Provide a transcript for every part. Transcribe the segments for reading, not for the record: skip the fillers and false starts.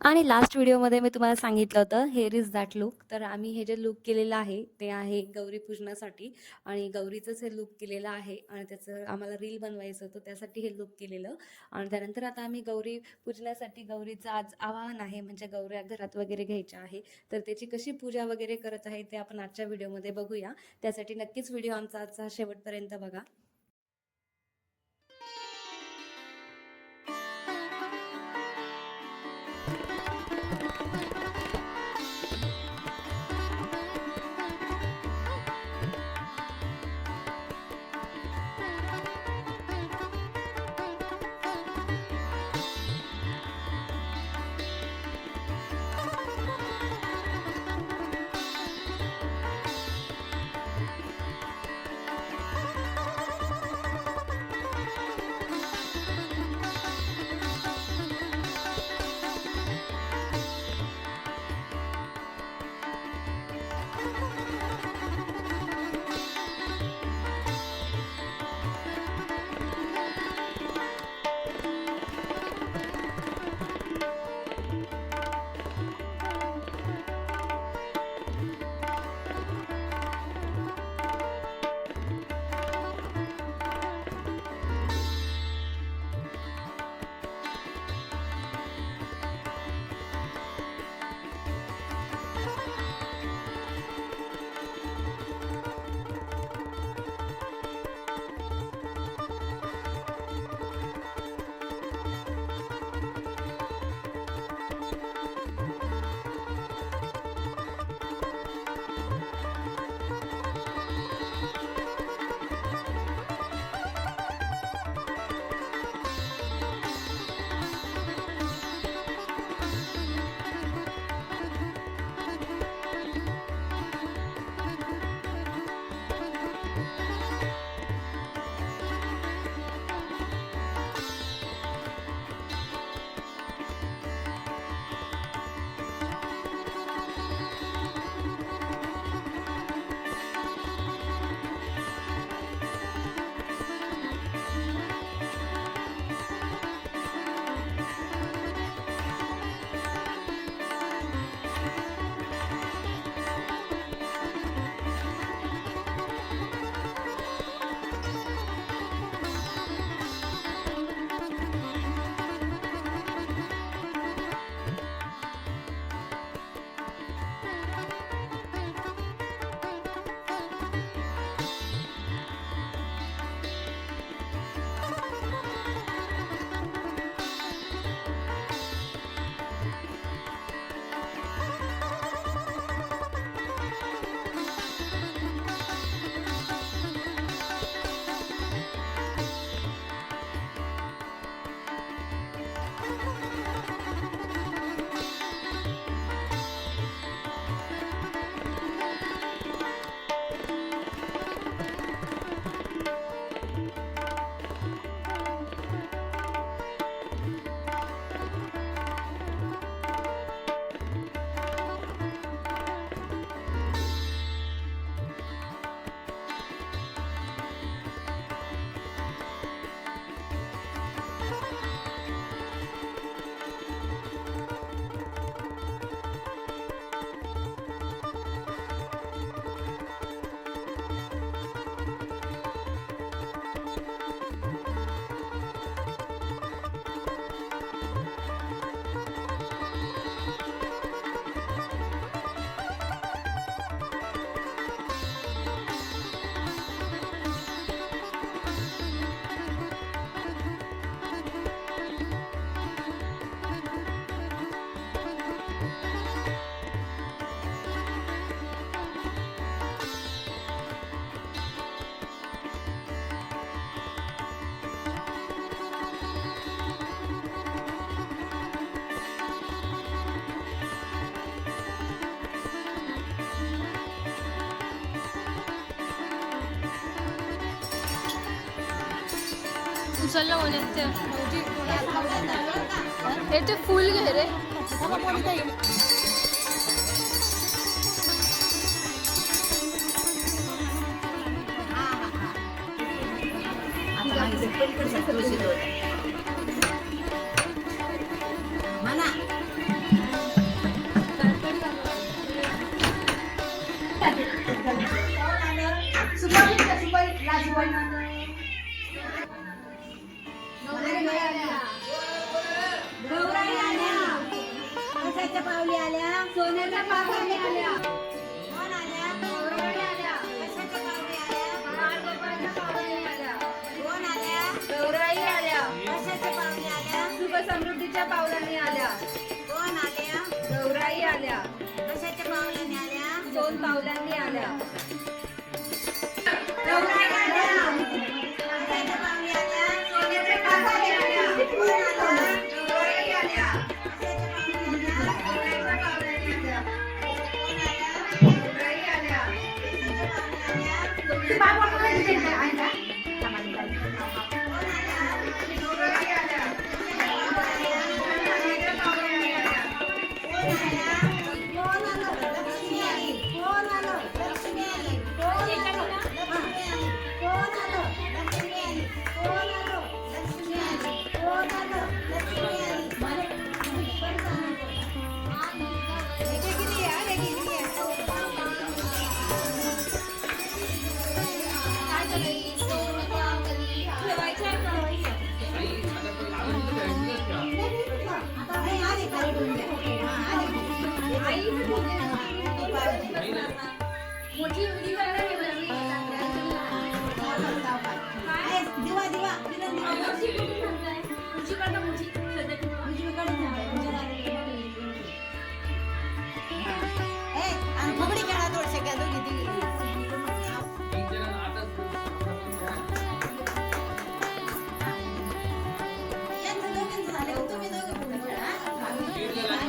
आणि लास्ट व्हिडिओमध्ये मी तुम्हाला सांगितलं होतं हेअर इज दॅट लुक. तर आम्ही हे जे लुक केलेलं आहे ते आहे गौरी पूजनासाठी आणि गौरीचंच हे लुक केलेलं आहे आणि त्याचं आम्हाला रील बनवायचं होतं त्यासाठी हे लुक केलेलं. आणि त्यानंतर आता आम्ही गौरी पूजनासाठी गौरीचं आज आवाहन आहे म्हणजे गौऱ्या घरात वगैरे घ्यायच्या आहे. तर त्याची कशी पूजा वगैरे करत आहे ते आपण आजच्या व्हिडिओमध्ये बघूया. त्यासाठी नक्कीच व्हिडिओ आमचा आजचा शेवटपर्यंत बघा. उचलला म्हणे ते फुल घे रे. mana कशाच्या पावली आल्या सोन्याच्या पावलांनी आल्या. कोण आल्या गौराई आल्या. कशाच्या पावली आल्या बाळगोपाळाच्या पावलांनी आल्या. कोण आल्या गौराई आल्या. कशाच्या पावली आल्या सुख समृद्धीच्या पावलांनी आल्या. कोण आल्या गौराई आल्या. कशाच्या पावलाने आल्या सोन पावलांनी आल्या. गौराई आल्या कशाच्या पावली आल्या सोन्याच्या पावलांनी आल्या. कोण आल्या गौराई आल्या. कशाच्या पावली आल्या सोन्याच्या पावलांनी आल्या. कोण आल्या गौराई आल्या. कशाच्या पावली आल्या गौराई आल्या. सोन्याच्या पावलांनी आल्या. कोण आलं लक्ष्मी आली कोण आलं लक्ष्मी आली कोण आलं लक्ष्मी आली कोण आलं लक्ष्मी आली कोण आलं लक्ष्मी आली कोण आलं लक्ष्मी आली दिवा दिवा फुगडी खेळा थोडसे काय दोघी यांचं दोघींचं झालं तुम्ही दोघं फुगडी खेळा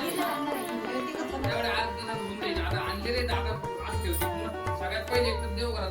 सगळ्यात पहिले एकदम देव करा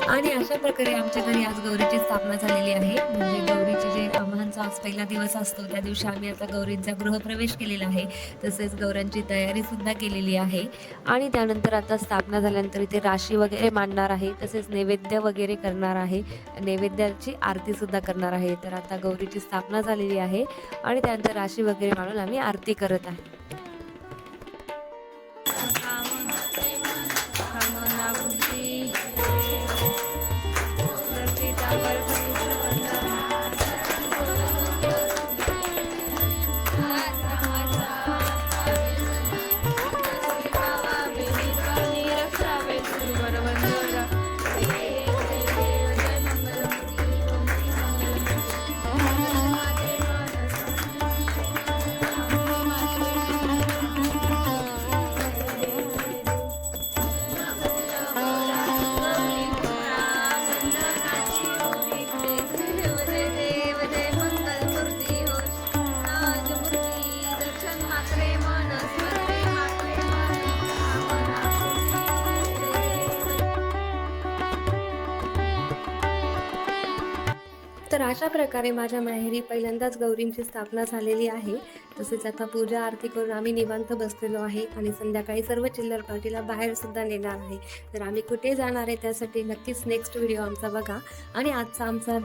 आणि अशा प्रकारे आमच्या घरी आज गौरीची स्थापना झालेली आहे. म्हणजे गौरीचे जे आम्हाचा आज पहिला दिवस असतो त्या दिवशी आम्ही आता गौरींचा गृहप्रवेश केलेला आहे. तसेच गौरांची तयारी सुद्धा केलेली आहे आणि त्यानंतर आता स्थापना झाल्यानंतर इथे राशी वगैरे मांडणार आहे. तसेच नैवेद्य वगैरे करणार आहे. नैवेद्याची आरती सुद्धा करणार आहे. तर आता गौरीची स्थापना झालेली आहे आणि त्यानंतर राशी वगैरे मांडून आम्ही आरती करत आहे. तर अशा प्रकारे माझ्या माहेरी पहिल्यांदाच गौरींची स्थापना झालेली आहे. तसेच आता पूजा आरती करून आम्ही निवांत बसलेलो आहे आणि संध्याकाळी सर्व चिल्लर पार्टीला बाहेर सुद्धा नेणार आहे. तर आम्ही कुठे जाणार आहे त्यासाठी नक्कीच नेक्स्ट व्हिडिओ आमचा बघा आणि आजचा आमचा